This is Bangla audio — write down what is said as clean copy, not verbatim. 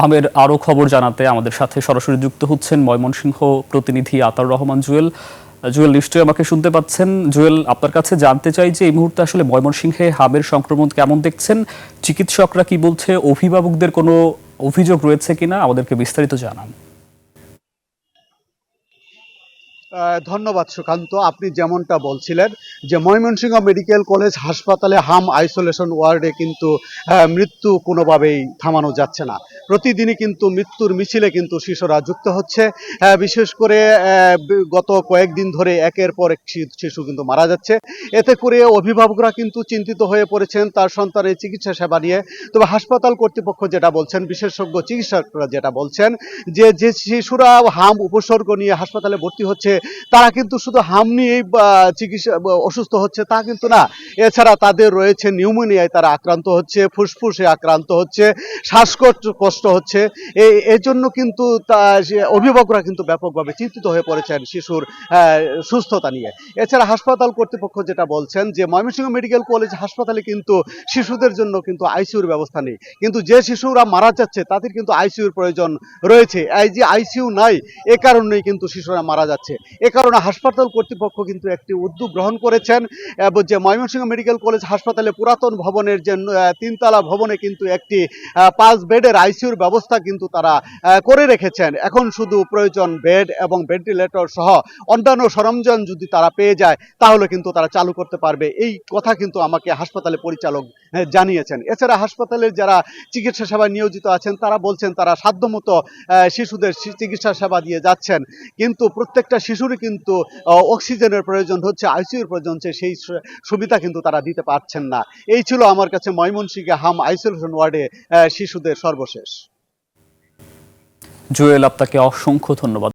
হামের আরো খবর জানাতে আমাদের সাথে সরাসরি যুক্ত হচ্ছেন ময়মনসিংহ প্রতিনিধি আতাউর রহমান জুয়েল। জুয়েল, নিশ্চয়ই আমাকে শুনতে পাচ্ছেন। জুয়েল, আপনার কাছে জানতে চাই যে এই মুহূর্তে আসলে ময়মনসিংহে হামের সংক্রমণ কেমন দেখছেন, চিকিৎসকরা কি বলছে, অভিভাবকদের কোনো অভিযোগ রয়েছে কিনা, আমাদেরকে বিস্তারিত জানান। ধন্যবাদ সুকান্ত। আপনি যেমনটা বলছিলেন যে ময়মনসিংহ মেডিকেল কলেজ হাসপাতালে হাম আইসোলেশন ওয়ার্ডে কিন্তু মৃত্যু কোনোভাবেই থামানো যাচ্ছে না। প্রতিদিনই কিন্তু মৃত্যুর মিছিলে কিন্তু শিশুরা যুক্ত হচ্ছে। বিশেষ করে গত কয়েকদিন ধরে একের পর এক শিশু কিন্তু মারা যাচ্ছে। এতে করে অভিভাবকরা কিন্তু চিন্তিত হয়ে পড়েছেন তার সন্তানের চিকিৎসা সেবা নিয়ে। তবে হাসপাতাল কর্তৃপক্ষ যেটা বলছেন, বিশেষজ্ঞ চিকিৎসকরা যেটা বলছেন যে যে শিশুরা হাম উপসর্গ নিয়ে হাসপাতালে ভর্তি হচ্ছে তারা কিন্তু শুধু হাম নিয়েই চিকিৎসা অসুস্থ হচ্ছে তা কিন্তু না। এছাড়া তাদের রয়েছে নিউমোনিয়ায় তারা আক্রান্ত হচ্ছে, ফুসফুসে আক্রান্ত হচ্ছে, শ্বাসকষ্ট হচ্ছে। এই জন্য কিন্তু অভিভাবকরা কিন্তু ব্যাপকভাবে চিন্তিত হয়ে পড়েছেন শিশুর সুস্থতা নিয়ে। এছাড়া হাসপাতাল কর্তৃপক্ষ যেটা বলছেন যে ময়মনসিংহ মেডিকেল কলেজ হাসপাতালে কিন্তু শিশুদের জন্য কিন্তু আইসিইউর ব্যবস্থা নেই, কিন্তু যে শিশুরা মারা যাচ্ছে তাদের কিন্তু আইসিইউর প্রয়োজন রয়েছে। এই যে আইসিইউ নাই, এ কারণেই কিন্তু শিশুরা মারা যাচ্ছে। এ কারণে হাসপাতাল কর্তৃপক্ষ কিন্তু একটি উদ্যোগ গ্রহণ করেছেন যে ময়মনসিংহ মেডিকেল কলেজ হাসপাতালে পুরাতন ভবনের যে তিনতলা ভবনে কিন্তু একটি 5 বেডের আইসিইউর ব্যবস্থা কিন্তু তারা করে রেখেছেন। এখন শুধু প্রয়োজন বেড এবং ভেন্টিলেটর সহ অন্যান্য সরঞ্জাম যদি তারা পেয়ে যায় তাহলে কিন্তু তারা চালু করতে পারবে। এই কথা কিন্তু আমাকে হাসপাতালের পরিচালক জানিয়েছেন। এছাড়া হাসপাতালের যারা চিকিৎসা সেবায় নিয়োজিত আছেন তারা বলছেন তারা সাধ্যমতো শিশুদের চিকিৎসা সেবা দিয়ে যাচ্ছেন, কিন্তু প্রত্যেকটা শিশুরই কিন্তু অক্সিজেনের প্রয়োজন হচ্ছে, আইসিইউর প্রয়োজন হচ্ছে, সেই সুবিধা কিন্তু তারা দিতে পারছেন না। এই ছিল আমার কাছে ময়মনসিংহে হাম আইসোলেশন ওয়ার্ডে শিশুদের সর্বশেষ। জুয়েল, আপনাকে অসংখ্য ধন্যবাদ।